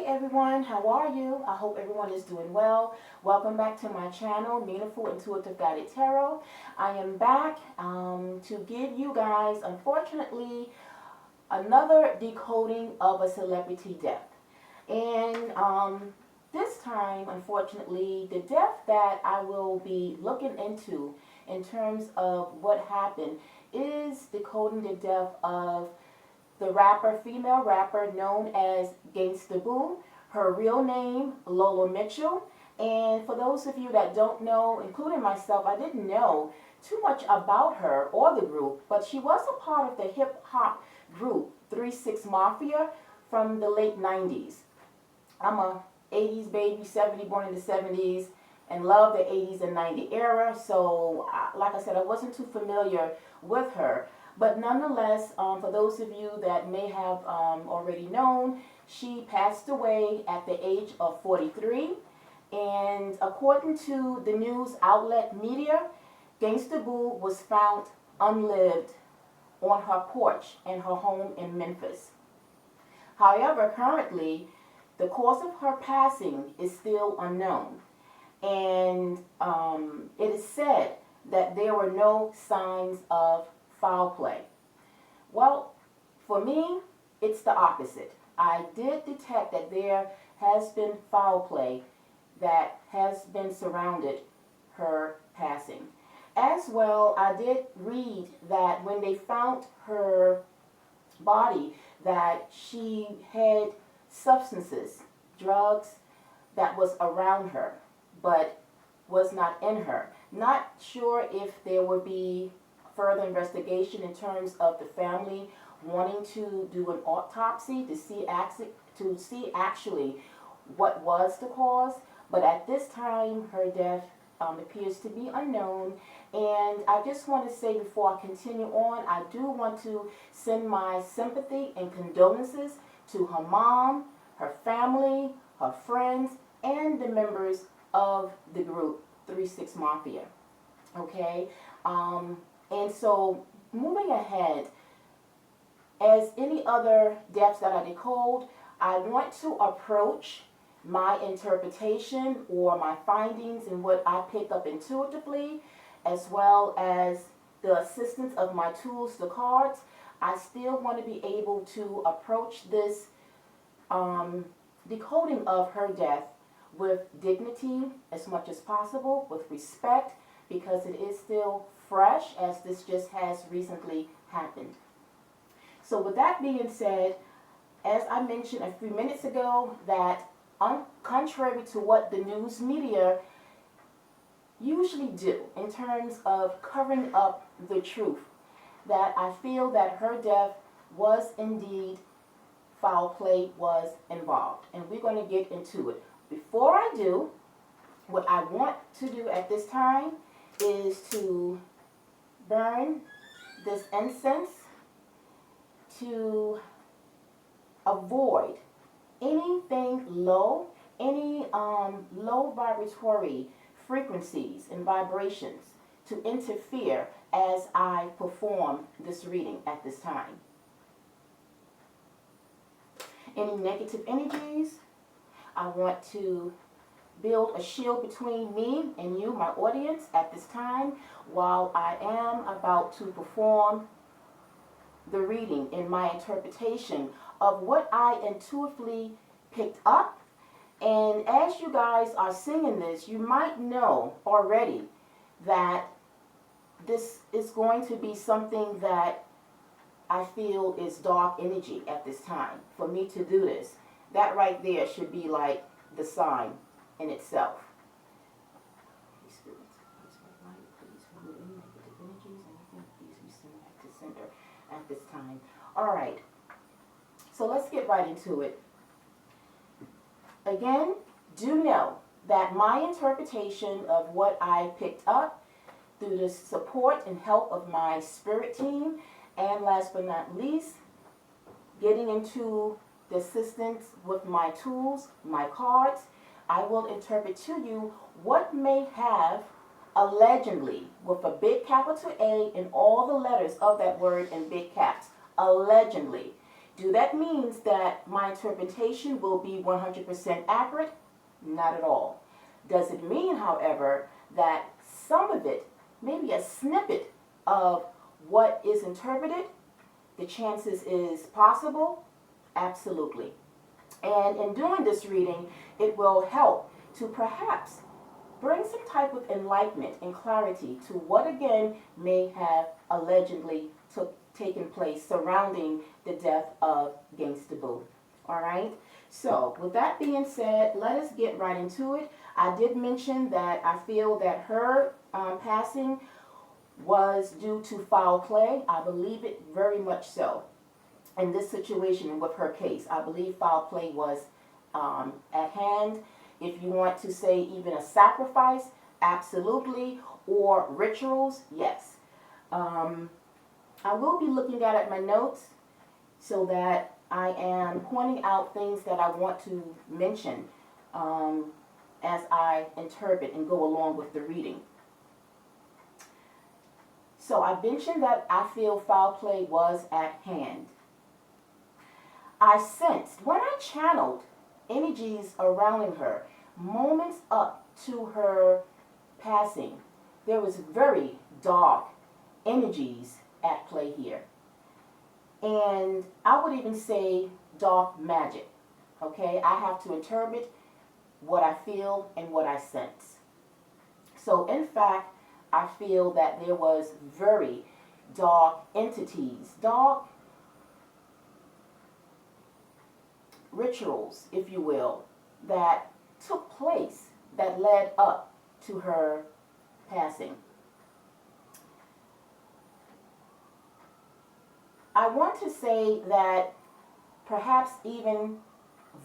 everyone, how are you? I hope everyone is doing well. Welcome back to my channel, Meaningful Intuitive Guided Tarot. I am back to give you guys, unfortunately, another decoding of a celebrity death. And this time, unfortunately, the death that I will be looking into in terms of what happened is decoding the death of the female rapper known as Gangsta Boo. Her real name, Lola Mitchell. And for those of you that don't know, including myself, I didn't know too much about her or the group, but she was a part of the hip-hop group 3-6 Mafia from the late 90s. I'm a 80s baby, born in the 70s, and love the 80s and 90 era. So, like I said, I wasn't too familiar with her. But nonetheless, for those of you that may have already known, she passed away at the age of 43. And according to the news outlet media, Gangsta Boo was found unlived on her porch in her home in Memphis. However, currently, the cause of her passing is still unknown. And it is said that there were no signs of foul play. Well, for me, it's the opposite. I did detect that there has been foul play that has been surrounded her passing. As well, I did read that when they found her body, that she had substances, drugs that was around her, but was not in her. Not sure if there would be further investigation in terms of the family wanting to do an autopsy to see actually what was the cause. But at this time, her death appears to be unknown. And I just want to say before I continue on, I do want to send my sympathy and condolences to her mom, her family, her friends, and the members of the group 3-6 Mafia. Okay? And so, moving ahead, as any other deaths that I decode, I want to approach my interpretation or my findings and what I pick up intuitively, as well as the assistance of my tools, the cards. I still want to be able to approach this decoding of her death with dignity as much as possible, with respect, because it is still fresh, as this just has recently happened. So with that being said, as I mentioned a few minutes ago, that contrary to what the news media usually do in terms of covering up the truth, that I feel that her death was indeed foul play was involved. And we're going to get into it. Before I do, what I want to do at this time is to burn this incense to avoid anything low, any low vibratory frequencies and vibrations to interfere as I perform this reading at this time. Any negative energies, I want to build a shield between me and you, my audience, at this time while I am about to perform the reading in my interpretation of what I intuitively picked up. And as you guys are singing this, you might know already that this is going to be something that I feel is dark energy at this time for me to do this. That right there should be like the sign in itself. Holy Spirit, please make light, please remove any negative energies, anything, please be sent back to center at this time. All right, so let's get right into it. Again, do know that my interpretation of what I picked up through the support and help of my spirit team, and last but not least, getting into the assistance with my tools, my cards, I will interpret to you what may have allegedly, with a big capital A and all the letters of that word in big caps, allegedly Do that mean that my interpretation will be 100% accurate? Not at all. Does it mean, however, that some of it, maybe a snippet of what is interpreted, the chances is possible? Absolutely. And in doing this reading, it will help to perhaps bring some type of enlightenment and clarity to what again may have allegedly taken place surrounding the death of Gangsta Boo. All right. So with that being said, let us get right into it. I did mention that I feel that her passing was due to foul play. I believe it very much so. In this situation with her case, I believe foul play was at hand. If you want to say even a sacrifice, absolutely, or rituals, yes. I will be looking at my notes so that I am pointing out things that I want to mention as I interpret and go along with the reading. So I mentioned that I feel foul play was at hand. I sensed, when I channeled energies around her, moments up to her passing, there was very dark energies at play here. And I would even say dark magic. Okay, I have to interpret what I feel and what I sense. So in fact, I feel that there was very dark entities, dark rituals, if you will, that took place that led up to her passing. I want to say that perhaps even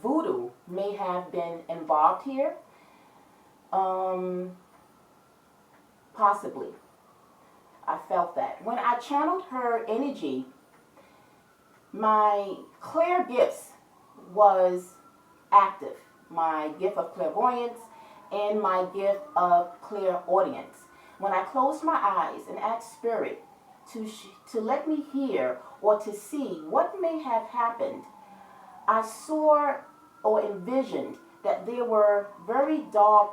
voodoo may have been involved here. Possibly. I felt that. When I channeled her energy, my clear gifts was active. My gift of clairvoyance and my gift of clairaudience. When I closed my eyes and asked Spirit to let me hear or to see what may have happened, I saw or envisioned that there were very dark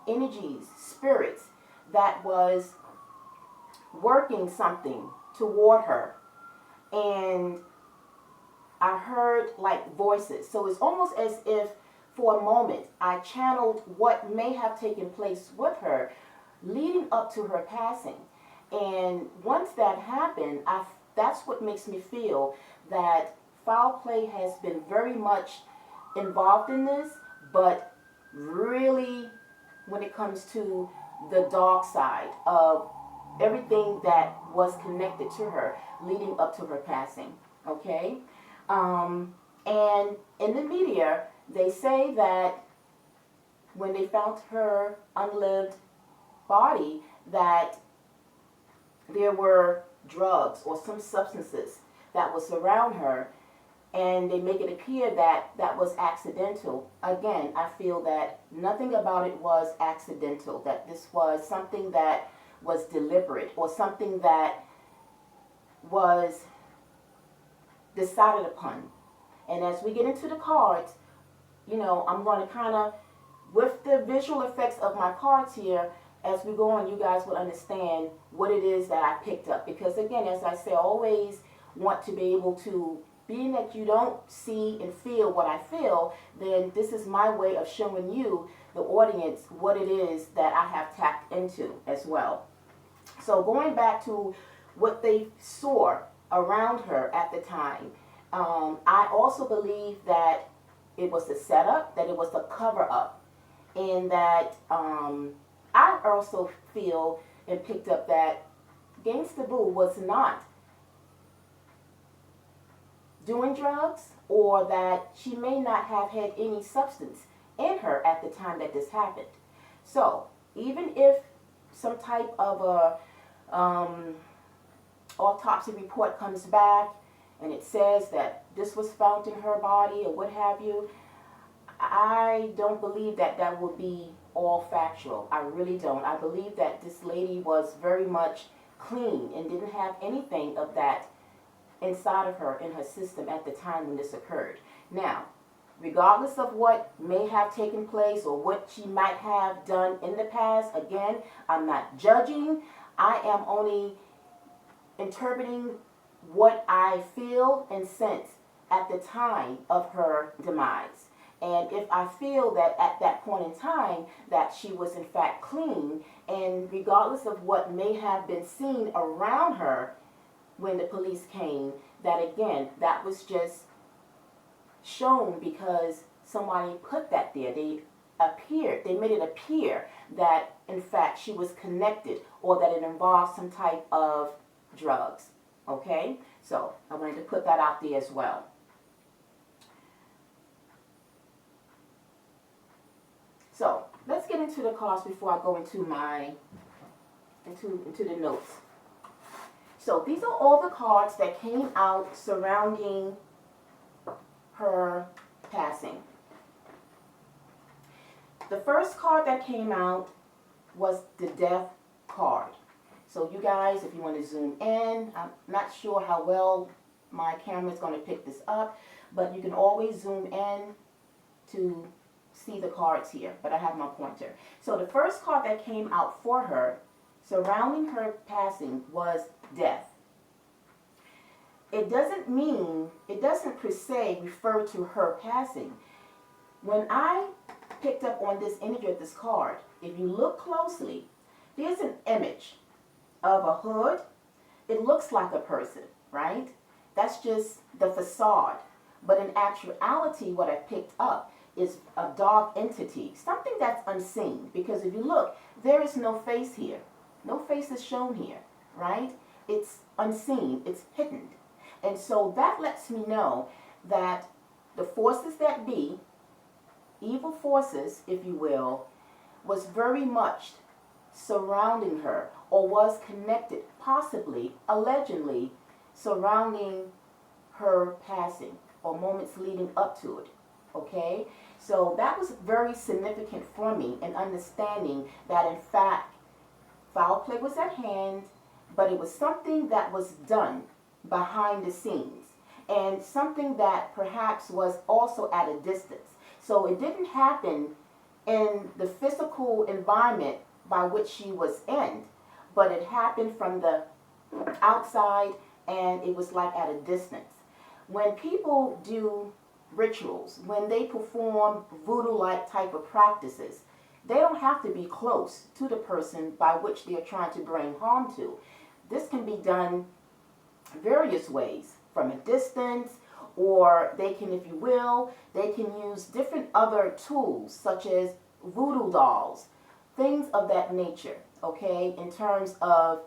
energies, spirits, that was working something toward her. And I heard like voices. So it's almost as if for a moment I channeled what may have taken place with her leading up to her passing. And once that happened, that's what makes me feel that foul play has been very much involved in this, but really when it comes to the dark side of everything that was connected to her leading up to her passing. Okay? And in the media, they say that when they found her unlived body, that there were drugs or some substances that was around her, and they make it appear that that was accidental. Again, I feel that nothing about it was accidental, that this was something that was deliberate or something that was decided upon. And as we get into the cards, you know, I'm going to kind of, with the visual effects of my cards here, as we go on, you guys will understand what it is that I picked up. Because again, as I say, I always want to be able to, being that you don't see and feel what I feel, then this is my way of showing you, the audience, what it is that I have tapped into as well. So going back to what they saw around her at the time, I also believe that it was the setup, that it was the cover up, and that I also feel and picked up that Gangsta Boo was not doing drugs, or that she may not have had any substance in her at the time that this happened. So even if some type of a autopsy report comes back and it says that this was found in her body or what have you, I don't believe that that will be all factual. I really don't. I believe that this lady was very much clean and didn't have anything of that inside of her, in her system at the time when this occurred. Now, regardless of what may have taken place or what she might have done in the past, again, I'm not judging. I am only interpreting what I feel and sense at the time of her demise. And if I feel that at that point in time that she was in fact clean, and regardless of what may have been seen around her when the police came, that again, that was just shown because somebody put that there. They made it appear that in fact she was connected or that it involved some type of drugs. Okay? So I wanted to put that out there as well. So let's get into the cards before I go into my into the notes. So these are all the cards that came out surrounding her passing. The first card that came out was the death card. So you guys, if you want to zoom in, I'm not sure how well my camera is going to pick this up, but you can always zoom in to see the cards here, but I have my pointer. So the first card that came out for her surrounding her passing was death. It doesn't per se refer to her passing. When I picked up on this energy of this card, if you look closely, there's an image of a hood. It looks like a person, right? That's just the facade. But in actuality, what I picked up is a dark entity, something that's unseen. Because if you look, there is no face here. No face is shown here, right? It's unseen, it's hidden. And so that lets me know that the forces that be, evil forces, if you will, was very much surrounding her or was connected, possibly, allegedly, surrounding her passing or moments leading up to it. Okay? So that was very significant for me in understanding that in fact foul play was at hand, but it was something that was done behind the scenes and something that perhaps was also at a distance. So it didn't happen in the physical environment by which she was in, but it happened from the outside and it was like at a distance. When people do rituals, when they perform voodoo-like type of practices, they don't have to be close to the person by which they're trying to bring harm to. This can be done various ways, from a distance, or they can, if you will, they can use different other tools such as voodoo dolls, things of that nature, okay, in terms of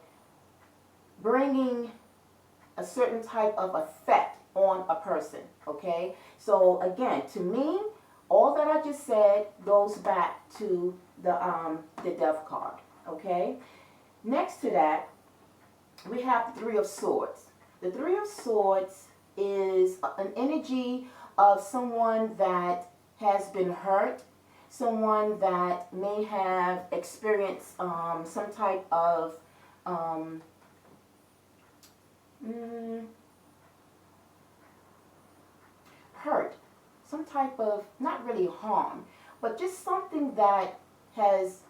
bringing a certain type of effect on a person, okay? So again, to me, all that I just said goes back to the death card, okay? Next to that, we have the Three of Swords. The Three of Swords is an energy of someone that has been hurt, someone that may have experienced some type of hurt, some type of, not really harm, but just something that has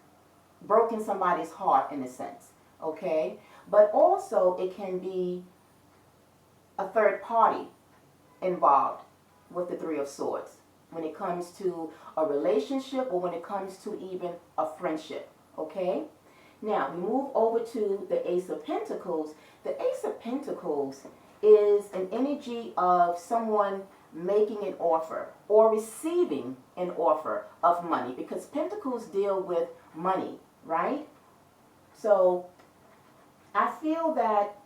broken somebody's heart in a sense, okay? But also it can be a third party involved with the Three of Swords when it comes to a relationship or when it comes to even a friendship, okay? Now, we move over to the Ace of Pentacles. The Ace of Pentacles is an energy of someone making an offer or receiving an offer of money, because Pentacles deal with money, right? So I feel that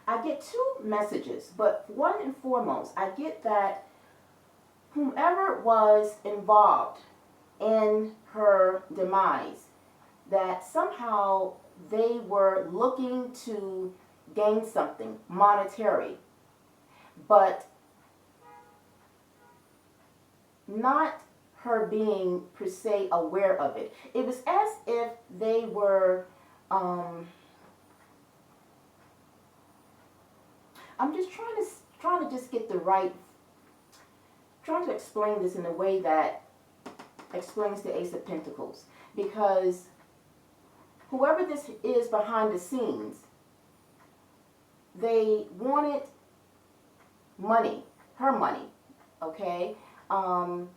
I get two messages, but one and foremost, I get that whomever was involved in her demise, that somehow they were looking to gain something monetary, but not her being per se aware of it. It was as if they were I'm just trying to just get the right, trying to explain this in a way that explains the Ace of Pentacles, because whoever this is behind the scenes, they wanted money, her money, okay? And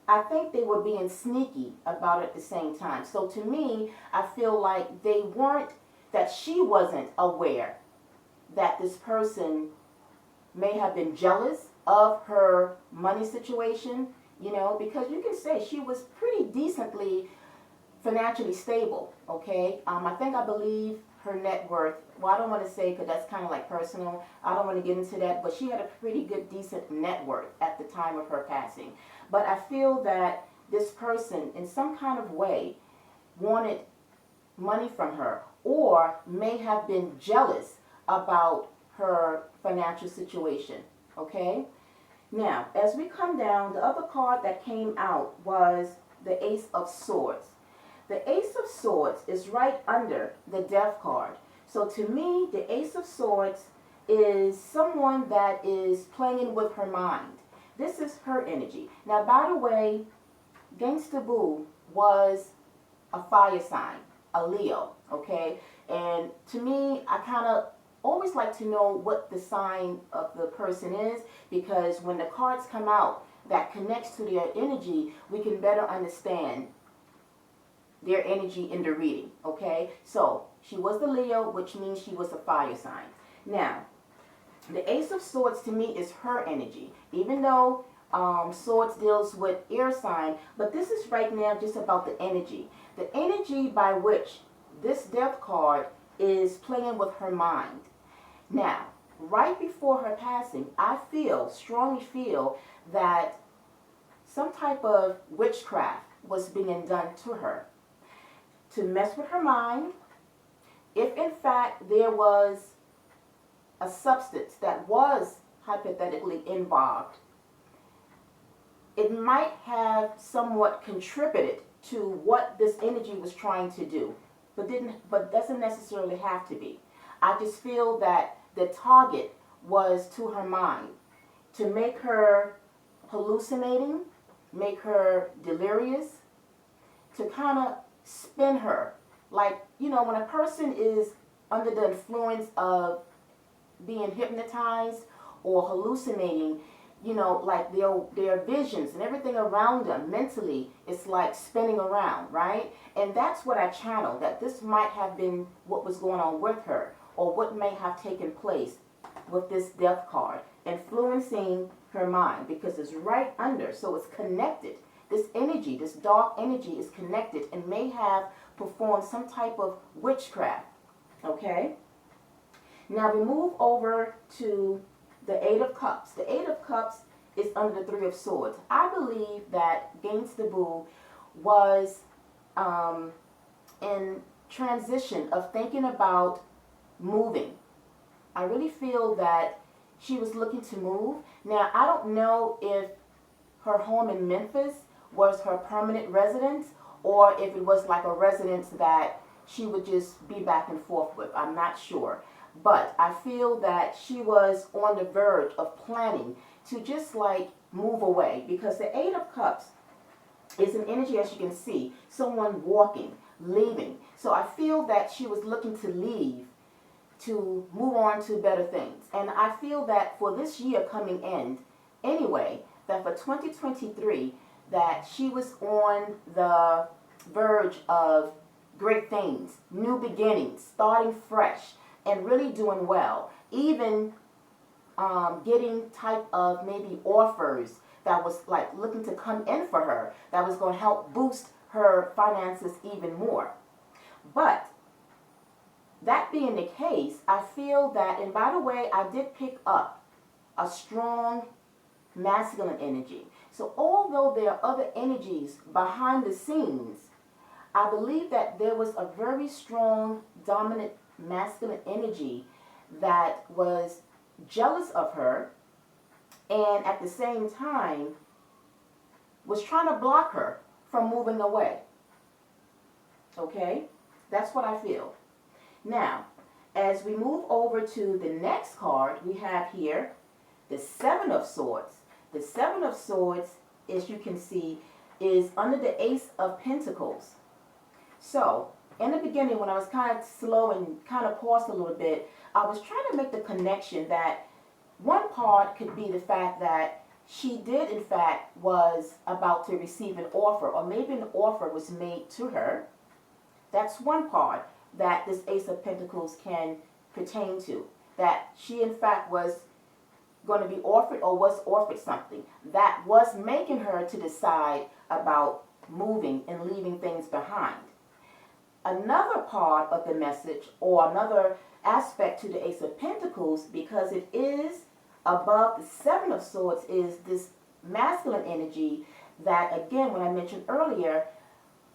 I think they were being sneaky about it at the same time. So to me, I feel like they weren't, that she wasn't aware that this person may have been jealous of her money situation, you know, because you can say she was pretty decently financially stable, okay? I believe her net worth, well, I don't want to say because that's kind of like personal. I don't want to get into that, but she had a pretty good, decent net worth at the time of her passing. But I feel that this person, in some kind of way, wanted money from her, or may have been jealous about her financial situation, okay? Now, as we come down, the other card that came out was the Ace of Swords. The Ace of Swords is right under the Death card. So to me, the Ace of Swords is someone that is playing with her mind. This is her energy. Now, by the way, Gangsta Boo was a fire sign, a Leo, okay? And to me, I kind of always like to know what the sign of the person is, because when the cards come out that connects to their energy, we can better understand their energy in the reading, okay? So, she was the Leo, which means she was a fire sign. Now, the Ace of Swords to me is her energy, even though Swords deals with air sign, but this is right now just about the energy. The energy by which this Death card is playing with her mind. Now, right before her passing, I strongly feel that some type of witchcraft was being done to her to mess with her mind. If in fact there was a substance that was hypothetically involved, it might have somewhat contributed to what this energy was trying to do, but doesn't necessarily have to be. I just feel that the target was to her mind, to make her hallucinating, make her delirious, to kind of spin her. Like, you know, when a person is under the influence of being hypnotized or hallucinating, you know, like their visions and everything around them mentally, it's like spinning around, right? And that's what I channeled, that this might have been what was going on with her, or what may have taken place with this Death card, influencing her mind, because it's right under, so it's connected. This energy, this dark energy is connected and may have performed some type of witchcraft, okay? Now we move over to the Eight of Cups. The Eight of Cups is under the Three of Swords. I believe that Gangsta Boo was in transition of thinking about moving. I really feel that she was looking to move. Now, I don't know if her home in Memphis was her permanent residence, or if it was like a residence that she would just be back and forth with. I'm not sure. But I feel that she was on the verge of planning to just like move away, because the Eight of Cups is an energy, as you can see, someone walking, leaving. So I feel that she was looking to leave, to move on to better things. And I feel that for this year coming in, anyway, that for 2023, that she was on the verge of great things, new beginnings, starting fresh, and really doing well. Even getting type of maybe offers that was like looking to come in for her, that was going to help boost her finances even more. But that being the case, I feel that, and by the way, I did pick up a strong masculine energy. So although there are other energies behind the scenes, I believe that there was a very strong dominant masculine energy that was jealous of her, and at the same time was trying to block her from moving away. Okay? That's what I feel. Now, As we move over to the next card, we have here the Seven of Swords. The Seven of Swords, as you can see, is under the Ace of Pentacles. So, in the beginning, when I was kind of slow and kind of paused a little bit, I was trying to make the connection that one part could be the fact that she did, in fact, was about to receive an offer, or maybe an offer was made to her. That's one part that this Ace of Pentacles can pertain to. That she, in fact, was going to be offered or was offered something that was making her to decide about moving and leaving things behind. Another part of the message, or another aspect to the Ace of Pentacles, because it is above the Seven of Swords, is this masculine energy that, again, when I mentioned earlier,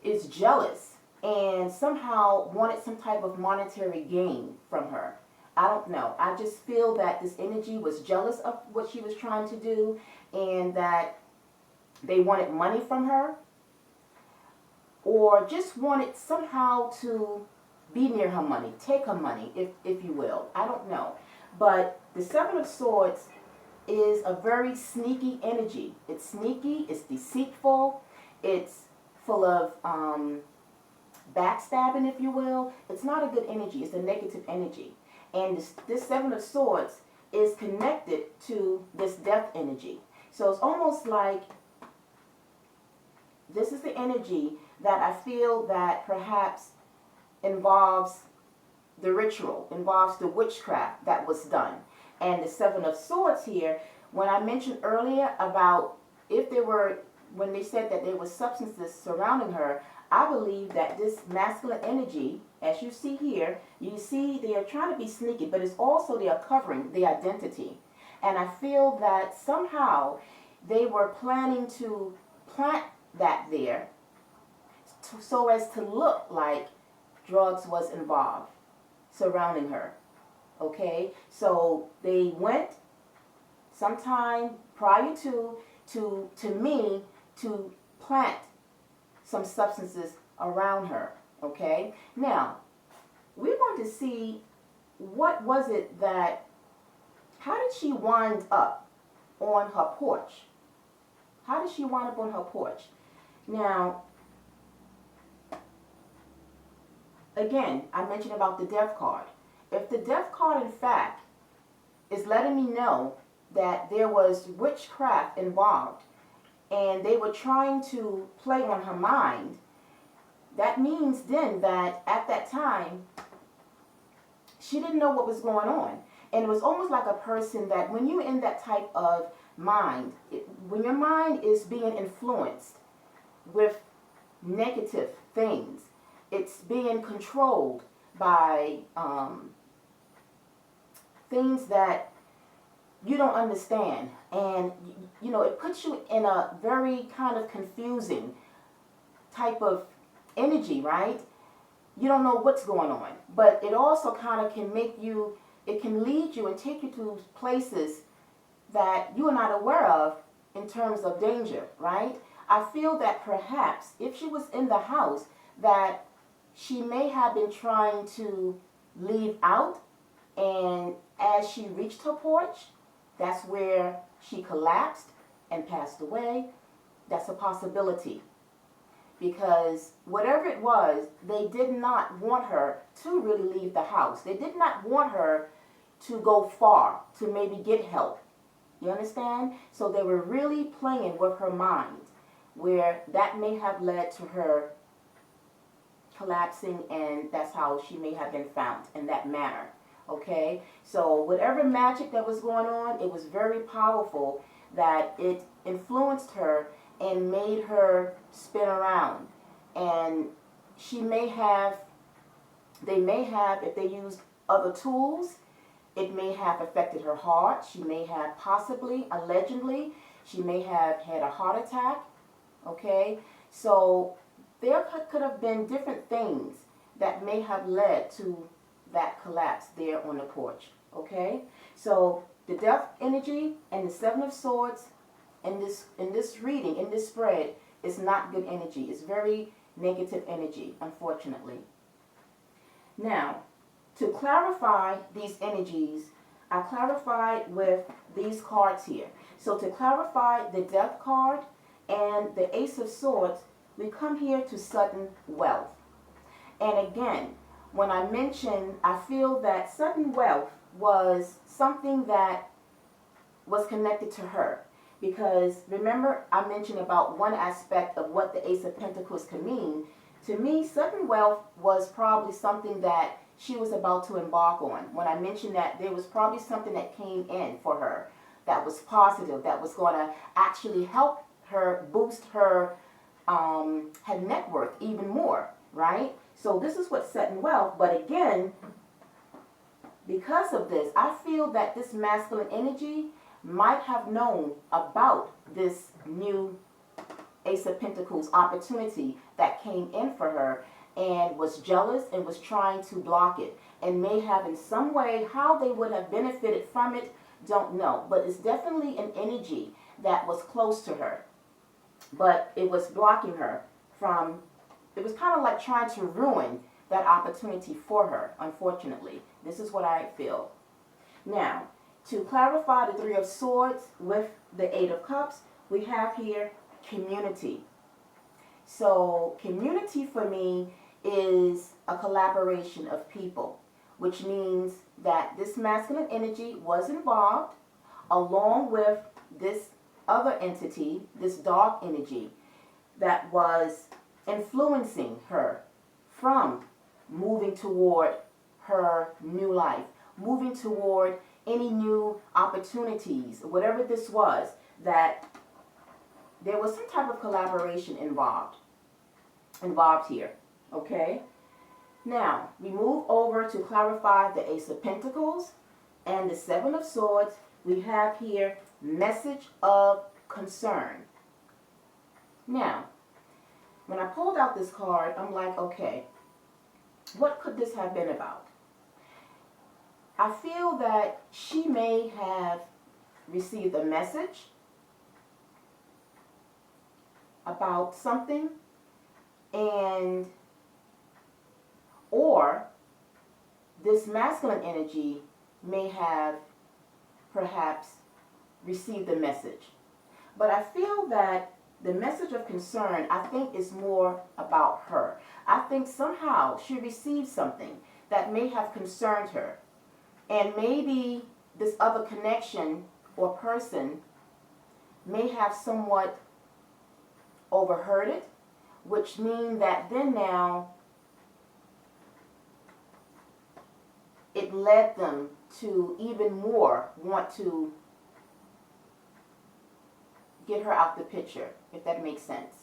is jealous and somehow wanted some type of monetary gain from her. I don't know. I just feel that this energy was jealous of what she was trying to do, and that they wanted money from her, or just wanted somehow to be near her money, take her money, if you will. I don't know. But the Seven of Swords is a very sneaky energy. It's sneaky, it's deceitful, it's full of backstabbing, if you will. It's not a good energy. It's a negative energy. And this Seven of Swords is connected to this death energy. So it's almost like this is the energy that I feel that perhaps involves the ritual, involves the witchcraft that was done. And the Seven of Swords here, when I mentioned earlier about if there were, when they said that there were substances surrounding her, I believe that this masculine energy, as you see here, you see they are trying to be sneaky, but it's also they are covering the identity. And I feel that somehow they were planning to plant that there so as to look like drugs was involved surrounding her. Okay, so they went sometime prior to me to plant some substances around her. Okay, now we want to see what was it that, how did she wind up on her porch? How did she wind up on her porch? Now, again, I mentioned about the Death card. If the Death card, in fact, is letting me know that there was witchcraft involved and they were trying to play on her mind, that means then that at that time, she didn't know what was going on. And it was almost like a person that when you're in that type of mind, when your mind is being influenced with negative things, it's being controlled by things that you don't understand. And, you know, it puts you in a very kind of confusing type of energy, right? You don't know what's going on. But it also kind of can make you, it can lead you and take you to places that you are not aware of in terms of danger, right? I feel that perhaps if she was in the house, that she may have been trying to leave out, and as she reached her porch, that's where she collapsed and passed away. That's a possibility. Because whatever it was, they did not want her to really leave the house. They did not want her to go far, to maybe get help. You understand? So they were really playing with her mind, where that may have led to her collapsing, and that's how she may have been found in that manner. Okay? So whatever magic that was going on, it was very powerful, that it influenced her and made her spin around. And she may have, they may have, if they used other tools, it may have affected her heart. She may have possibly, allegedly, she may have had a heart attack. Okay? So there could have been different things that may have led to that collapse there on the porch. Okay? So the death energy and the Seven of Swords in this reading, in this spread, is not good energy. It's very negative energy, unfortunately. Now, to clarify these energies, I clarified with these cards here. So to clarify the Death card and the Ace of Swords, we come here to sudden wealth. And again, when I mentioned, I feel that sudden wealth was something that was connected to her. Because remember, I mentioned about one aspect of what the Ace of Pentacles can mean. To me, sudden wealth was probably something that she was about to embark on. When I mentioned that there was probably something that came in for her that was positive, that was going to actually help her boost her net worth even more, right? So this is what sudden wealth. But again, because of this, I feel that this masculine energy might have known about this new Ace of Pentacles opportunity that came in for her and was jealous and was trying to block it, and may have in some way, how they would have benefited from it, don't know. But it's definitely an energy that was close to her, but it was blocking her from, it was kind of like trying to ruin that opportunity for her, unfortunately. This is what I feel. Now, to clarify the Three of Swords with the Eight of Cups, we have here community. So community for me is a collaboration of people, which means that this masculine energy was involved along with this other entity, this dark energy, that was influencing her from moving toward her new life, moving toward any new opportunities, whatever this was, that there was some type of collaboration involved here, okay? Now, we move over to clarify the Ace of Pentacles and the Seven of Swords. We have here message of concern. Now, when I pulled out this card, I'm like, okay, what could this have been about? I feel that she may have received a message about something, and or this masculine energy may have perhaps received a message. But I feel that the message of concern, I think, is more about her. I think somehow she received something that may have concerned her. And maybe this other connection or person may have somewhat overheard it, which means that then now it led them to even more want to get her out the picture, if that makes sense.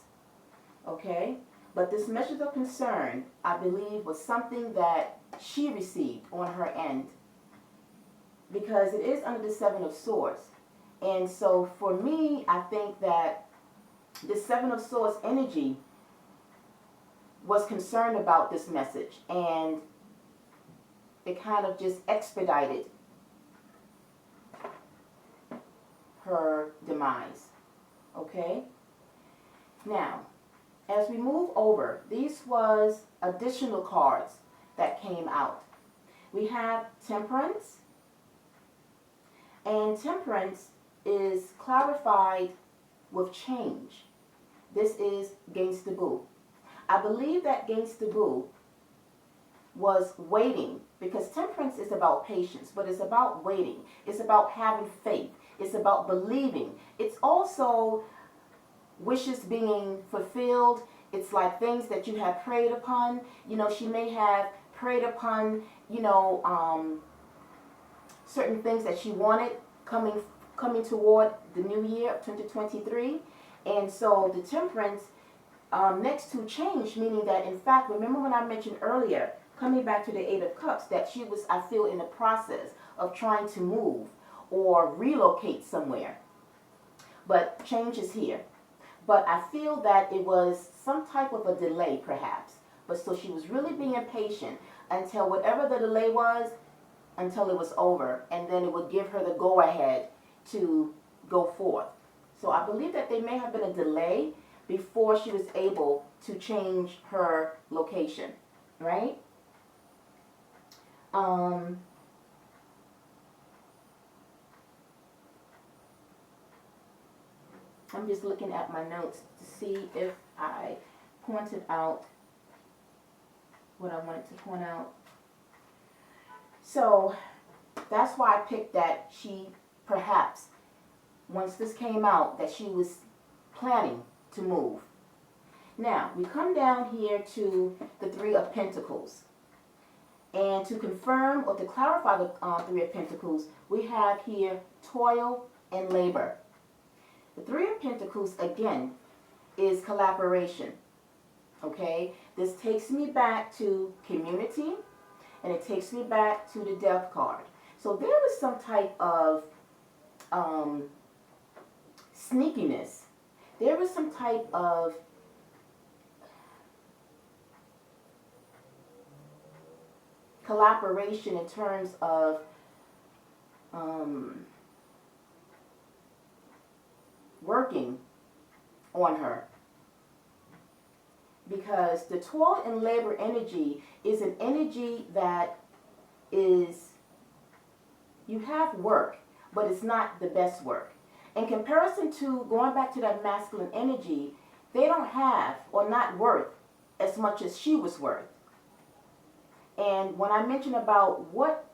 Okay? But this message of concern, I believe, was something that she received on her end, because it is under the Seven of Swords. And so for me, I think that the Seven of Swords energy was concerned about this message, and it kind of just expedited her demise. Okay? Now, as we move over, these was additional cards that came out. We have Temperance, and Temperance is clarified with change. This is Gangsta Boo. I believe that Gangsta Boo was waiting, because Temperance is about patience, but it's about waiting. It's about having faith. It's about believing. It's also wishes being fulfilled. It's like things that you have prayed upon. You know, she may have prayed upon, you know, certain things that she wanted coming toward the new year of 2023. And so the Temperance next to change, meaning that, in fact, remember when I mentioned earlier, coming back to the Eight of Cups, that she was, I feel, in the process of trying to move or relocate somewhere. But change is here. But I feel that it was some type of a delay, perhaps. But so she was really being patient until whatever the delay was, until it was over. And then it would give her the go-ahead to go forth. So I believe that there may have been a delay before she was able to change her location, right? Um, I'm just looking at my notes to see if I pointed out what I wanted to point out. So that's why I picked that she perhaps, once this came out, that she was planning to move. Now, we come down here to the Three of Pentacles. And to confirm or to clarify the Three of Pentacles, we have here toil and labor. The Three of Pentacles, again, is collaboration. Okay? This takes me back to community, and it takes me back to the Death card. So there was some type of sneakiness. There was some type of collaboration in terms of working on her. Because the toil and labor energy is an energy that is, you have work, but it's not the best work. In comparison to going back to that masculine energy, they don't have or not worth as much as she was worth. And when I mentioned about what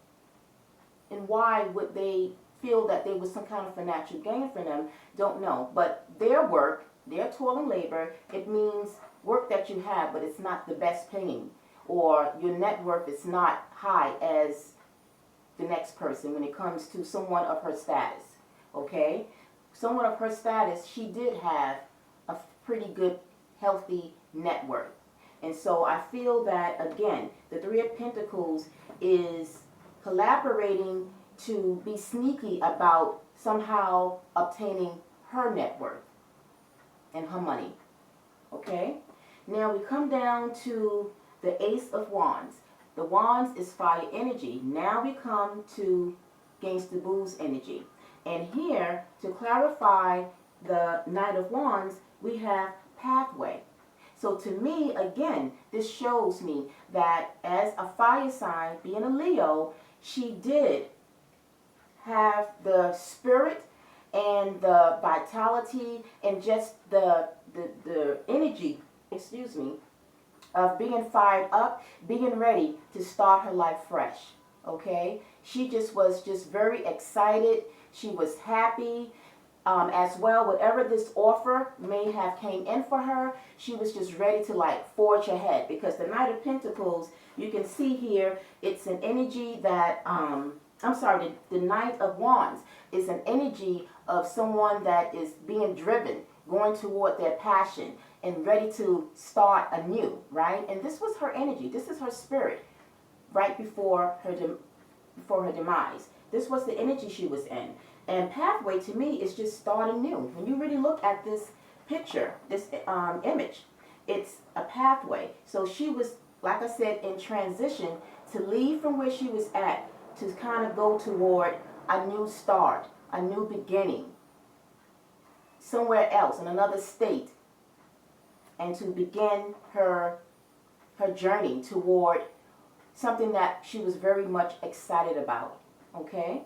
and why would they feel that there was some kind of financial gain for them, don't know. But their work, their toil and labor, it means work that you have, but it's not the best paying, or your net worth is not high as the next person when it comes to someone of her status. Okay? Someone of her status, she did have a pretty good, healthy net worth. And so I feel that, again, the Three of Pentacles is collaborating to be sneaky about somehow obtaining her net worth and her money. Okay? Now we come down to the Ace of Wands. The Wands is fire energy. Now we come to Gangsta Boo's energy. And here, to clarify the Knight of Wands, we have pathway. So to me, again, this shows me that as a fire sign, being a Leo, she did have the spirit and the vitality and just the energy, of being fired up, being ready to start her life fresh. Okay? She just was just very excited. She was happy. As well, whatever this offer may have came in for her, she was just ready to like forge ahead, because the Knight of Pentacles, you can see here, it's an energy that, the Knight of Wands is an energy of someone that is being driven, going toward their passion and ready to start anew, right? And this was her energy. This is her spirit right before her demise. This was the energy she was in. And pathway to me is just starting new. When you really look at this picture, this image, it's a pathway. So she was, like I said, in transition to leave from where she was at to kind of go toward a new start, a new beginning, somewhere else, in another state, and to begin her journey toward something that she was very much excited about. Okay?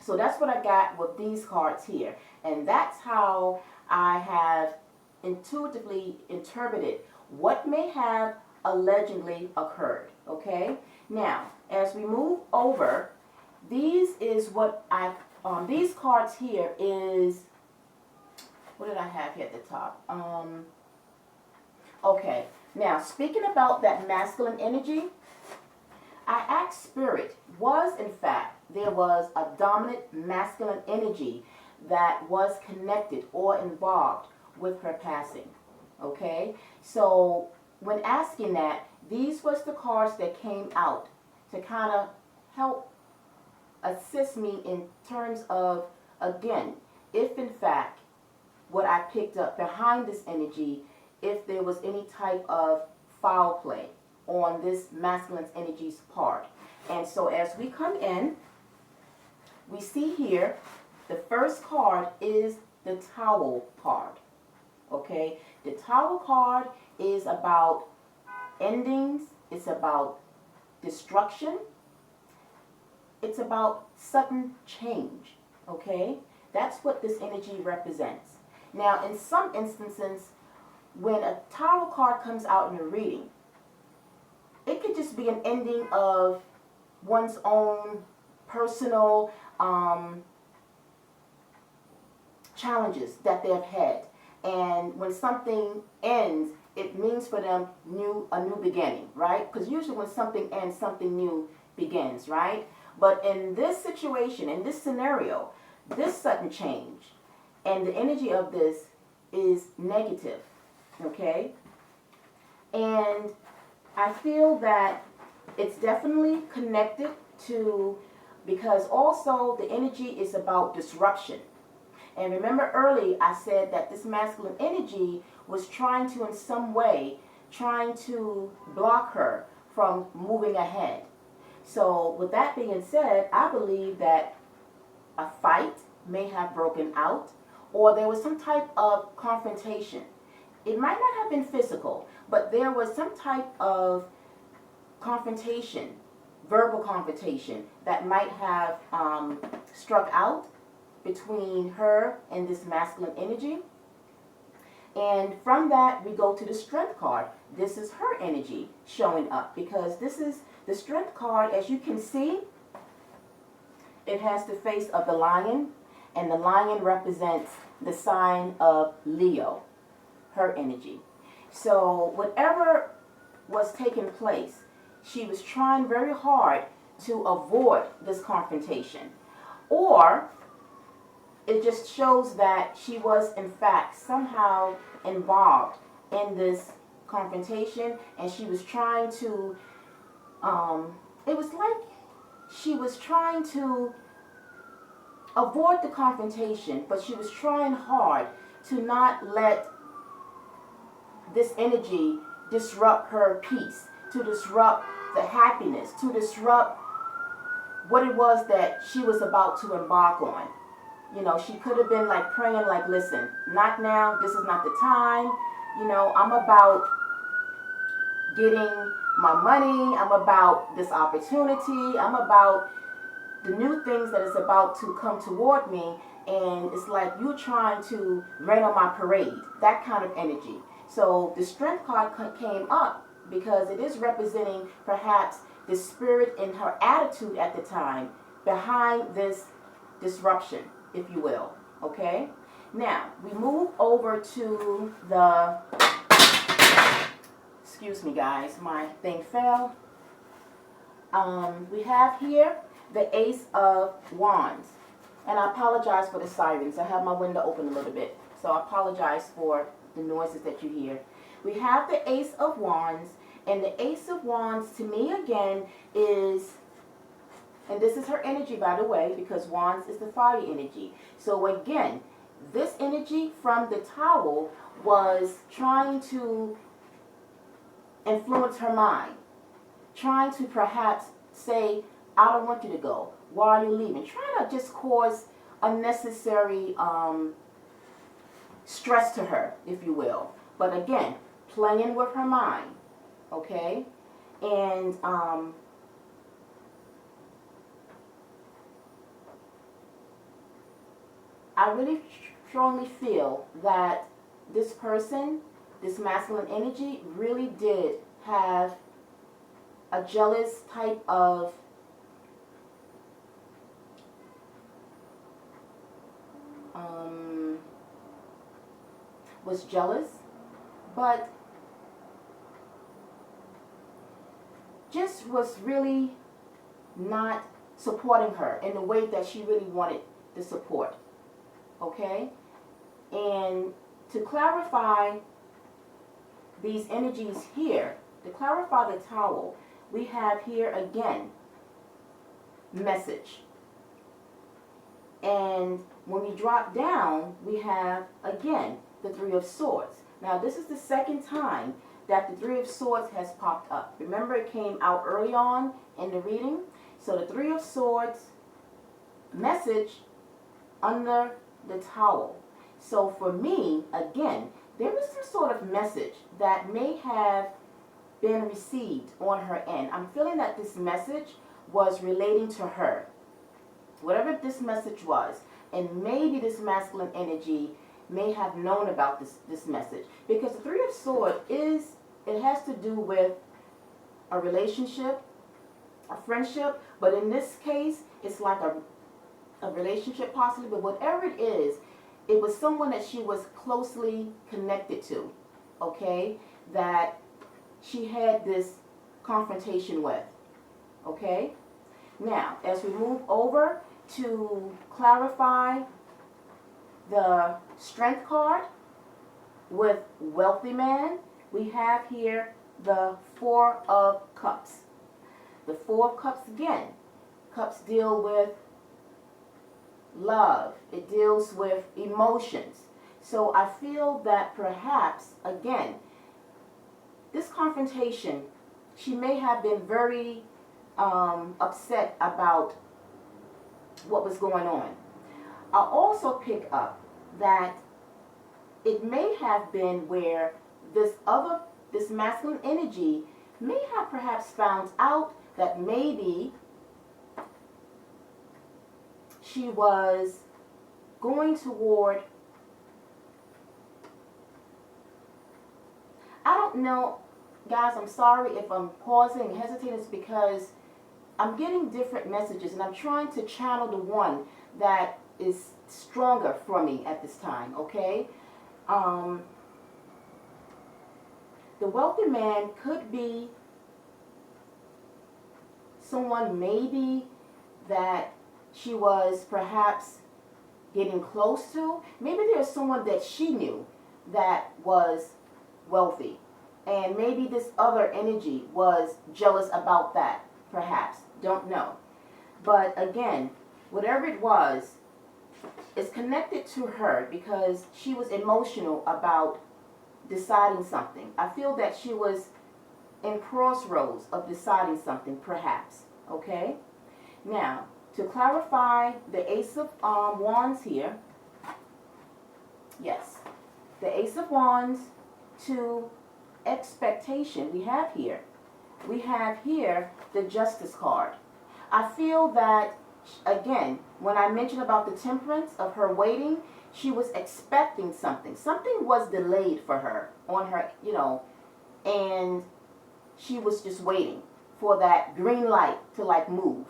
So that's what I got with these cards here. And that's how I have intuitively interpreted what may have allegedly occurred. Okay? Now, as we move over, these cards here is, what did I have here at the top? Okay. Now, speaking about that masculine energy, I asked Spirit, was in fact there was a dominant masculine energy that was connected or involved with her passing. Okay? So when asking that, these was the cards that came out to kind of help assist me in terms of, again, if in fact what I picked up behind this energy, if there was any type of foul play on this masculine energy's part. And so as we come in, we see here the first card is the Tower card. Okay? The Tower card is about endings, it's about destruction, it's about sudden change, okay? That's what this energy represents. Now, in some instances, when a tarot card comes out in a reading, it could just be an ending of one's own personal challenges that they've had. And when something ends, it means for them a new beginning, right? Because usually when something ends, something new begins, right? But in this situation, in this scenario, this sudden change and the energy of this is negative, okay? And I feel that it's definitely connected to, because also the energy is about disruption. And remember early I said that this masculine energy was trying to, in some way, trying to block her from moving ahead. So with that being said, I believe that a fight may have broken out, or there was some type of confrontation. It might not have been physical, but there was some type of confrontation, verbal confrontation, that might have struck out between her and this masculine energy. And from that, we go to the Strength card. This is her energy showing up, because this is the Strength card. As you can see, it has the face of the lion, and the lion represents the sign of Leo, her energy. So whatever was taking place, she was trying very hard to avoid this confrontation. Or it just shows that she was in fact somehow involved in this confrontation, and she was trying to, it was like she was trying to avoid the confrontation, but she was trying hard to not let this energy disrupt her peace, to disrupt the happiness, to disrupt what it was that she was about to embark on. You know, she could have been like praying, like, listen, not now, this is not the time. You know, I'm about getting my money, I'm about this opportunity, I'm about the new things that is about to come toward me, and it's like you're trying to rain on my parade, that kind of energy. So the Strength card came up because it is representing perhaps the spirit and her attitude at the time behind this disruption, if you will, okay? Now, we move over to the, excuse me guys, my thing fell. We have here the Ace of Wands. And I apologize for the sirens. I have my window open a little bit, so I apologize for the noises that you hear. We have the Ace of Wands, and the Ace of Wands to me again is, and this is her energy by the way, because Wands is the fire energy. So again, this energy from the towel was trying to influence her mind, trying to perhaps say, I don't want you to go. Why are you leaving? Trying to just cause unnecessary stress to her, if you will. But again, playing with her mind, okay? And I really strongly feel that this person, this masculine energy, really did have a jealous type of was jealous, but just was really not supporting her in the way that she really wanted the support, okay? And to clarify these energies here, to clarify the towel, we have here again, message. And when we drop down, we have again, the Three of Swords. Now this is the second time that the Three of Swords has popped up. Remember, it came out early on in the reading. So the Three of Swords message under the towel. So for me, again, there was some sort of message that may have been received on her end. I'm feeling that this message was relating to her. whatever this message was, and maybe this masculine energy may have known about this message, because the Three of Swords it has to do with a relationship, a friendship, but in this case, it's like a relationship possibly, but whatever it is, it was someone that she was closely connected to, okay, that she had this confrontation with, okay? Now, as we move over to clarify the Strength card with Wealthy Man, we have here the Four of Cups. The Four of Cups again. Cups deal with love. It deals with emotions. So I feel that perhaps, again, this confrontation, she may have been very upset about what was going on. I also pick up that it may have been where this masculine energy may have perhaps found out that maybe she was going toward, I don't know, guys, I'm sorry if I'm pausing and hesitating. It's because I'm getting different messages and I'm trying to channel the one that is stronger for me at this time, okay? The Wealthy Man could be someone maybe that she was perhaps getting close to. Maybe there's someone that she knew that was wealthy, and maybe this other energy was jealous about that, perhaps. Don't know. But again, whatever it was, it's connected to her because she was emotional about deciding something. I feel that she was in crossroads of deciding something, perhaps. Okay? Now, to clarify the Ace of Wands here, yes, the Ace of Wands to expectation we have here. We have here the Justice card. I feel that, again, when I mentioned about the temperance of her waiting, she was expecting something. Something was delayed for her on her, and she was just waiting for that green light to like move.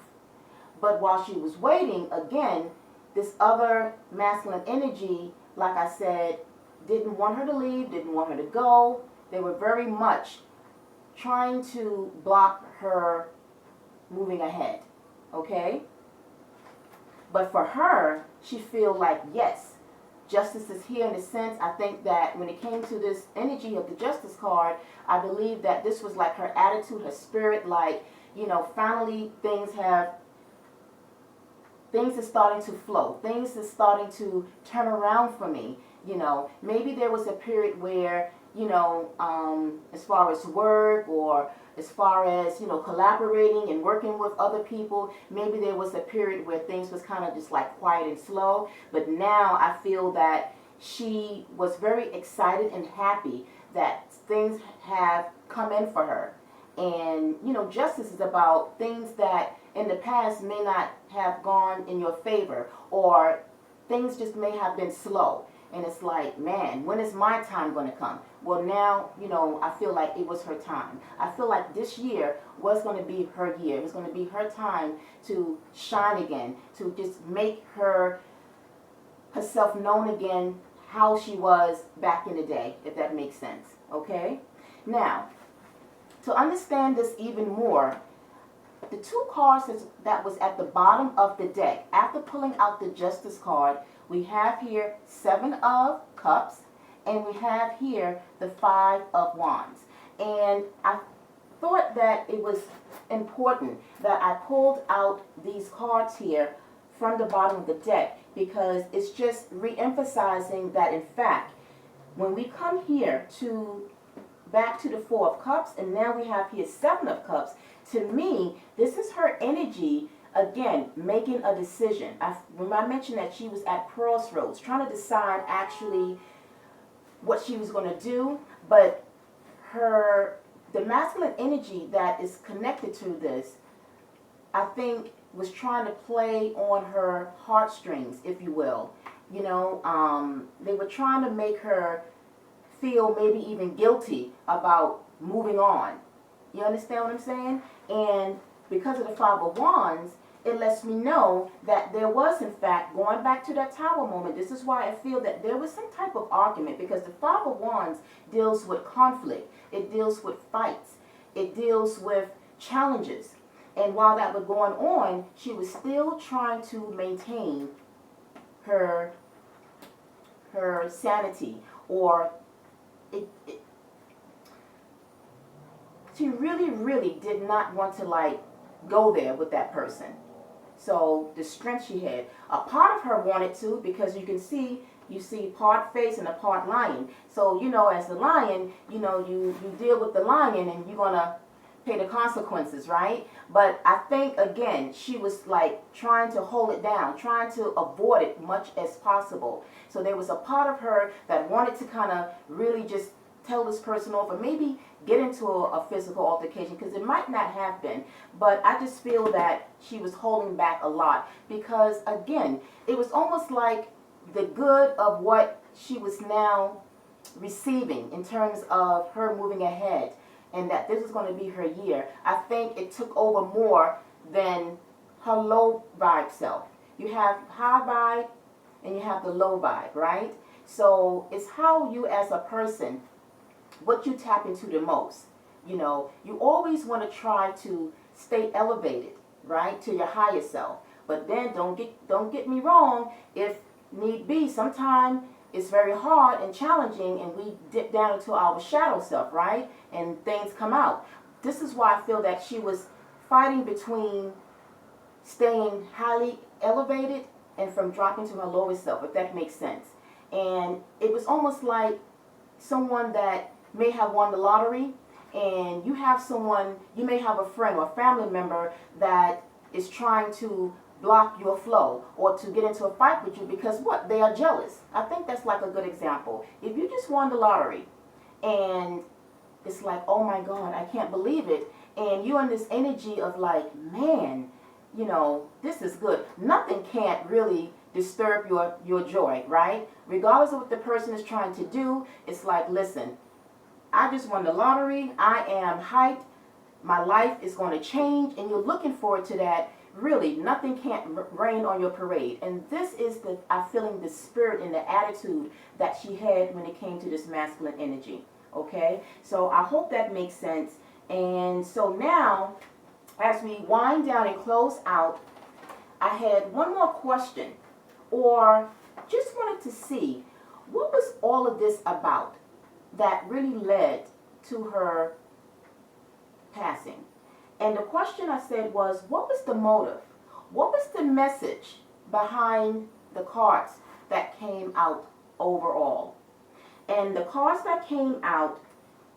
But while she was waiting, again, this other masculine energy, like I said, didn't want her to leave, didn't want her to go. They were very much trying to block her moving ahead, okay? But for her, she feel like, yes, justice is here in a sense. I think that when it came to this energy of the Justice card, I believe that this was like her attitude, her spirit, like, finally things are starting to flow. Things are starting to turn around for me. Maybe there was a period where, as far as work or as far as, collaborating and working with other people, maybe there was a period where things was kind of just like quiet and slow. But now I feel that she was very excited and happy that things have come in for her. And, justice is about things that in the past may not have gone in your favor, or things just may have been slow. And it's like, man, when is my time going to come? Well, now, I feel like it was her time. I feel like this year was going to be her year. It was going to be her time to shine again, to just make herself known again how she was back in the day, if that makes sense. Okay? Now, to understand this even more, the two cards that was at the bottom of the deck, after pulling out the Justice card, we have here Seven of Cups, and we have here the Five of Wands. And I thought that it was important that I pulled out these cards here from the bottom of the deck, because it's just re-emphasizing that, in fact, when we come here back to the Four of Cups, and now we have here Seven of Cups, to me, this is her energy, again, making a decision. When I mentioned that she was at crossroads, trying to decide actually what she was going to do, but the masculine energy that is connected to this, I think was trying to play on her heartstrings, if you will. You know, they were trying to make her feel maybe even guilty about moving on. You understand what I'm saying? And because of the Five of Wands, it lets me know that there was, in fact, going back to that Tower moment, this is why I feel that there was some type of argument, because the Five of Wands deals with conflict. It deals with fights. It deals with challenges. And while that was going on, she was still trying to maintain her sanity, or she really did not want to like go there with that person. So the strength she had, a part of her wanted to, because you can see, you see part face and a part lion. So, you know, as the lion, you know, you deal with the lion and you're going to pay the consequences, right? But I think, again, she was like trying to hold it down, trying to avoid it much as possible. So there was a part of her that wanted to kind of really just tell this person off, or maybe get into a physical altercation, because it might not have been. But I just feel that she was holding back a lot, because, again, it was almost like the good of what she was now receiving in terms of her moving ahead, and that this was going to be her year. I think it took over more than her low vibe self. You have high vibe and you have the low vibe, right? So it's how you as a person, what you tap into the most. You know, you always want to try to stay elevated, right, to your higher self. But then don't get me wrong, if need be, sometimes it's very hard and challenging, and we dip down into our shadow self, right? And things come out. This is why I feel that she was fighting between staying highly elevated and from dropping to her lowest self, if that makes sense. And it was almost like someone that may have won the lottery, and you have someone, you may have a friend or a family member that is trying to block your flow or to get into a fight with you because what? They are jealous. I think that's like a good example. If you just won the lottery and it's like, oh my God, I can't believe it, and you're in this energy of like, man, you know, this is good. Nothing can't really disturb your joy, right? Regardless of what the person is trying to do, it's like, listen, I just won the lottery. I am hyped. My life is going to change, and you're looking forward to that. Really, nothing can't rain on your parade. And this is I'm feeling the spirit and the attitude that she had when it came to this masculine energy. Okay? So I hope that makes sense. And so now, as we wind down and close out, I had one more question, or just wanted to see, what was all of this about that really led to her passing? And the question I said was, what was the motive? What was the message behind the cards that came out overall? And the cards that came out,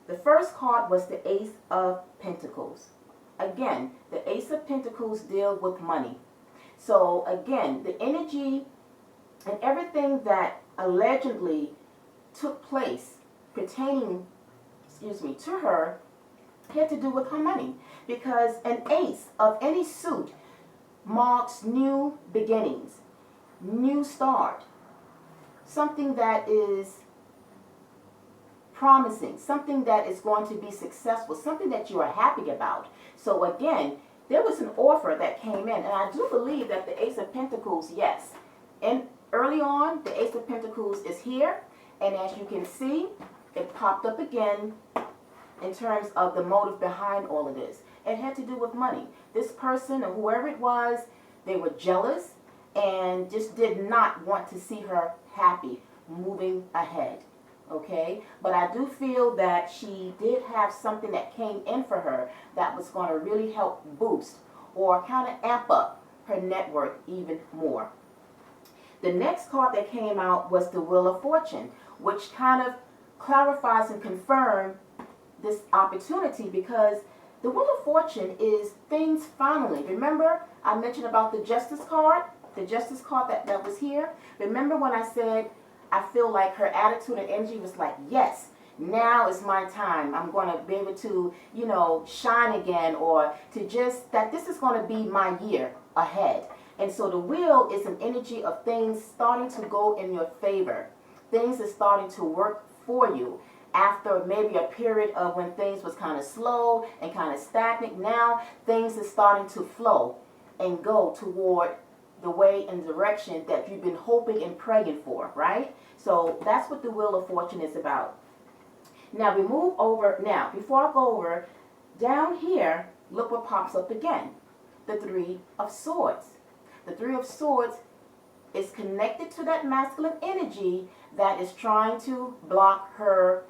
the first card was the Ace of Pentacles. Again, the Ace of Pentacles deal with money. So again, the energy and everything that allegedly took place pertaining, to her had to do with her money. Because an ace of any suit marks new beginnings, new start, something that is promising, something that is going to be successful, something that you are happy about. So again, there was an offer that came in, and I do believe that the Ace of Pentacles, yes. And early on, the Ace of Pentacles is here, and as you can see, it popped up again in terms of the motive behind all of this. It had to do with money. This person, or whoever it was, they were jealous and just did not want to see her happy, moving ahead. Okay? But I do feel that she did have something that came in for her that was going to really help boost or kind of amp up her network even more. The next card that came out was the Wheel of Fortune, which kind of clarifies and confirms this opportunity, because the Wheel of Fortune is things finally. Remember I mentioned about the Justice card? The Justice card that was here? Remember when I said I feel like her attitude and energy was like, yes, now is my time. I'm going to be able to, you know, shine again, or to just, that this is going to be my year ahead. And so the wheel is an energy of things starting to go in your favor. Things are starting to work for you. After maybe a period of when things was kind of slow and kind of stagnant, now things are starting to flow and go toward the way and direction that you've been hoping and praying for, right? So that's what the Wheel of Fortune is about. Now we move over. Now, before I go over, down here, look what pops up again. The Three of Swords. The Three of Swords is connected to that masculine energy that is trying to block her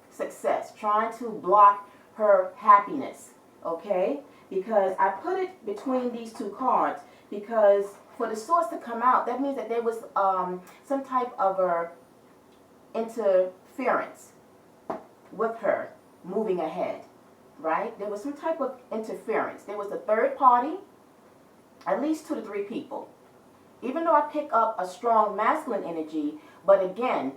success, trying to block her happiness, okay? Because I put it between these two cards, because for the swords to come out, that means that there was some type of interference with her moving ahead, right? There was some type of interference. There was a third party, at least 2 to 3 people. Even though I pick up a strong masculine energy, but again,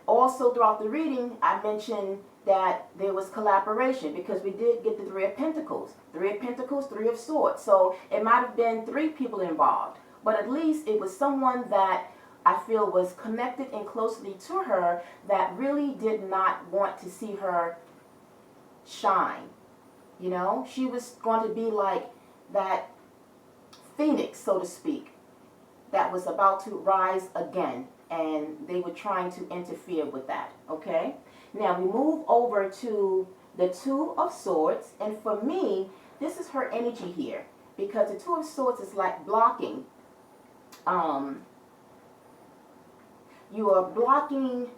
also throughout the reading, I mentioned that there was collaboration, because we did get the Three of Pentacles. Three of Pentacles, Three of Swords. So it might have been 3 people involved, but at least it was someone that I feel was connected and closely to her that really did not want to see her shine. You know, she was going to be like that phoenix, so to speak, that was about to rise again, and they were trying to interfere with that, okay? Now we move over to the Two of Swords, and for me, this is her energy here, because the Two of Swords is like blocking. You are blocking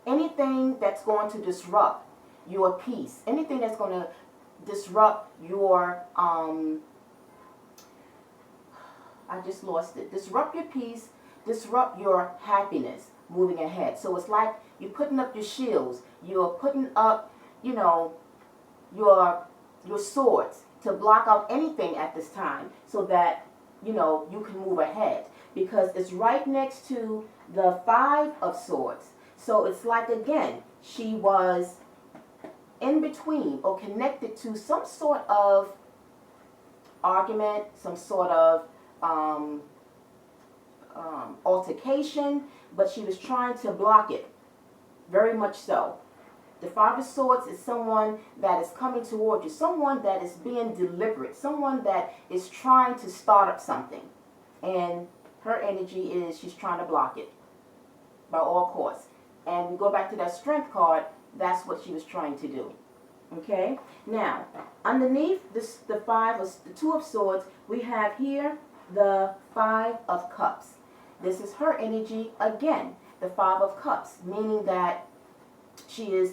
anything that's going to disrupt your peace, anything that's going to disrupt your I just lost it. Disrupt your peace, disrupt your happiness moving ahead. So it's like you're putting up your shields. You're putting up, you know, your swords to block out anything at this time, so that, you know, you can move ahead. Because it's right next to the Five of Swords. So it's like, again, she was in between or connected to some sort of argument, some sort of altercation, but she was trying to block it, very much so. The Five of Swords is someone that is coming toward you, someone that is being deliberate, someone that is trying to start up something, and her energy is she's trying to block it by all costs. And we go back to that Strength card, that's what she was trying to do. Okay, now underneath this, the Two of Swords, we have here the Five of Cups. This is her energy again, the Five of Cups, meaning that she is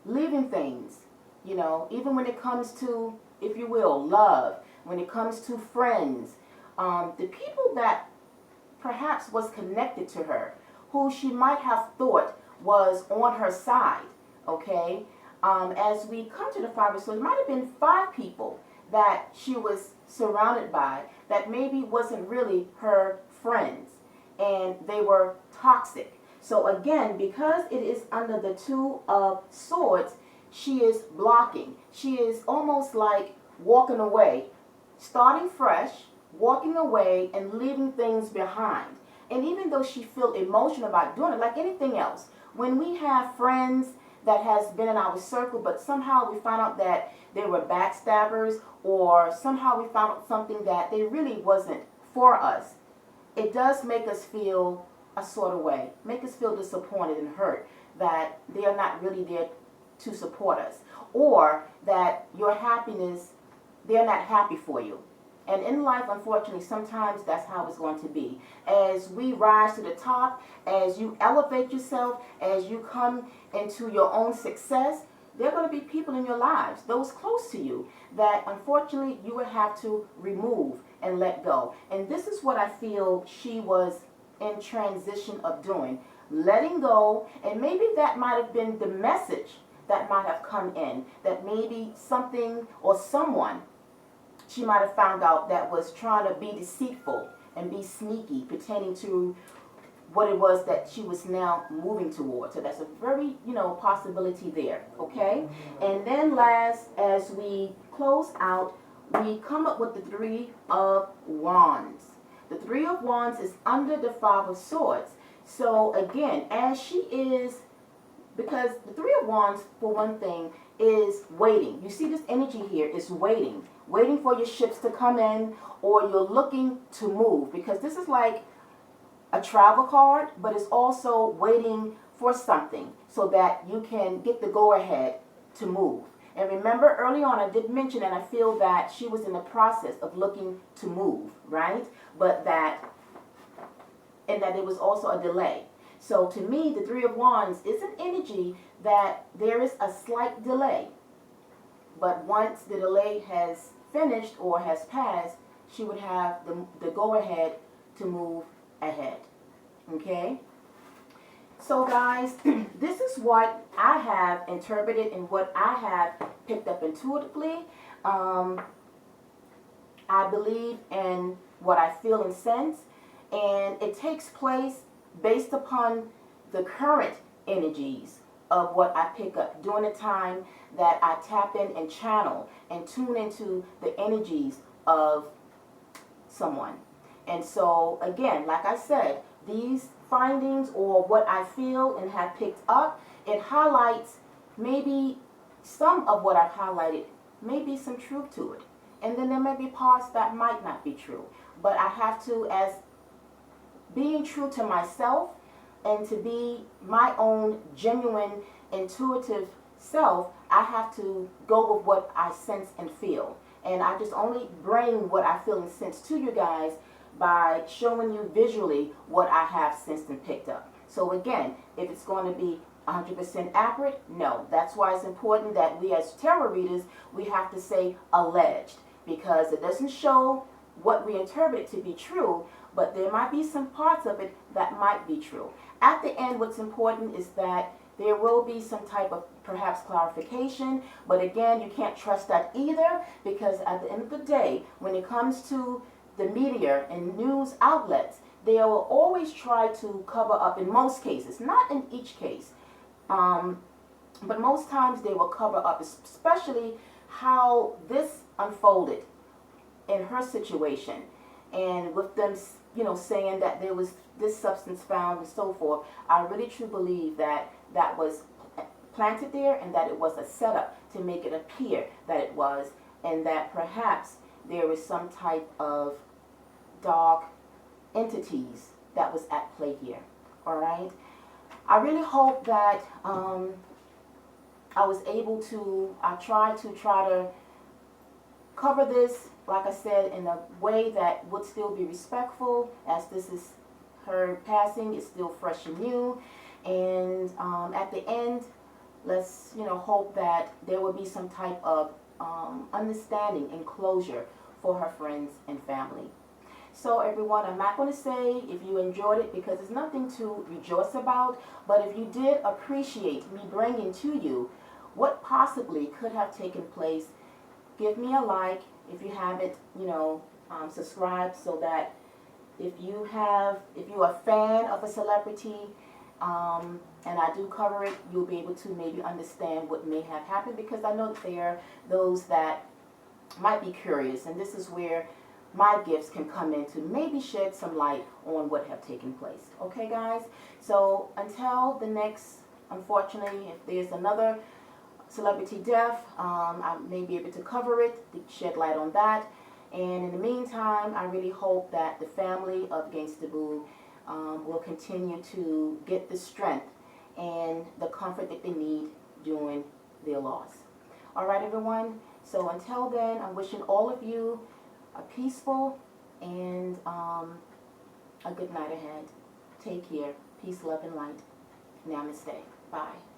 leaving things, you know, even when it comes to, if you will, love, when it comes to friends, the people that perhaps was connected to her, who she might have thought was on her side, okay? As we come to the Five of Swords, it might have been 5 people that she was surrounded by that maybe wasn't really her friends, and they were toxic. So again, because it is under the Two of Swords, she is blocking. She is almost like walking away, starting fresh, walking away and leaving things behind. And even though she feels emotional about doing it, like anything else, when we have friends that has been in our circle, but somehow we find out that they were backstabbers, or somehow we found out something that they really wasn't for us, it does make us feel a sort of way, make us feel disappointed and hurt that they are not really there to support us, or that your happiness, they're not happy for you. And in life, unfortunately, sometimes that's how it's going to be. As we rise to the top, as you elevate yourself, as you come into your own success, there are going to be people in your lives, those close to you, that unfortunately you would have to remove and let go. And this is what I feel she was in transition of doing, letting go. And maybe that might have been the message that might have come in, that maybe something or someone she might have found out that was trying to be deceitful and be sneaky, pertaining to what it was that she was now moving towards. So that's a very, possibility there, okay? And then last, as we close out, we come up with the Three of Wands. The Three of Wands is under the Five of Swords. So again, as she is, because the Three of Wands, for one thing, is waiting. You see this energy here is waiting. Waiting for your ships to come in, or you're looking to move. Because this is like a travel card, but it's also waiting for something so that you can get the go-ahead to move. And remember, early on I did mention, and I feel that she was in the process of looking to move, right? But that, and that there was also a delay. So to me, the Three of Wands is an energy that there is a slight delay. But once the delay has finished or has passed, she would have the go-ahead to move ahead. Okay? So guys, this is what I have interpreted and what I have picked up intuitively. I believe in what I feel and sense, and it takes place based upon the current energies of what I pick up during the time that I tap in and channel and tune into the energies of someone. And so again, like I said, these findings or what I feel and have picked up, it highlights maybe some of what I've highlighted, maybe some truth to it. And then there may be parts that might not be true. But I have to, as being true to myself and to be my own genuine intuitive self, I have to go with what I sense and feel. And I just only bring what I feel and sense to you guys by showing you visually what I have sensed and picked up. So again, if it's going to be 100% accurate, no. That's why it's important that we as tarot readers, we have to say alleged, because it doesn't show what we interpret it to be true, but there might be some parts of it that might be true. At the end, what's important is that there will be some type of perhaps clarification, but again, you can't trust that either, because at the end of the day, when it comes to the media and news outlets, they will always try to cover up, in most cases, not in each case, but most times they will cover up, especially how this unfolded in her situation, and with them, saying that there was this substance found and so forth. I really truly believe that that was planted there, and that it was a setup to make it appear that it was, and that perhaps there was some type of dark entities that was at play here. All right. I really hope that I was able to. I try to cover this, like I said, in a way that would still be respectful, as this is her passing is still fresh and new. And at the end, let's hope that there will be some type of understanding and closure for her friends and family. So everyone, I'm not going to say if you enjoyed it, because there's nothing to rejoice about, but if you did appreciate me bringing to you what possibly could have taken place, give me a like. If you haven't, subscribe, so that if you are a fan of a celebrity, and I do cover it, you'll be able to maybe understand what may have happened, because I know that there are those that might be curious, and this is where my gifts can come in to maybe shed some light on what have taken place. Okay, guys? So until the next, unfortunately, if there's another celebrity death, I may be able to cover it, to shed light on that. And in the meantime, I really hope that the family of Gangsta Boo will continue to get the strength and the comfort that they need during their loss. All right, everyone. So until then, I'm wishing all of you a peaceful and a good night ahead. Take care. Peace, love, and light. Namaste. Bye.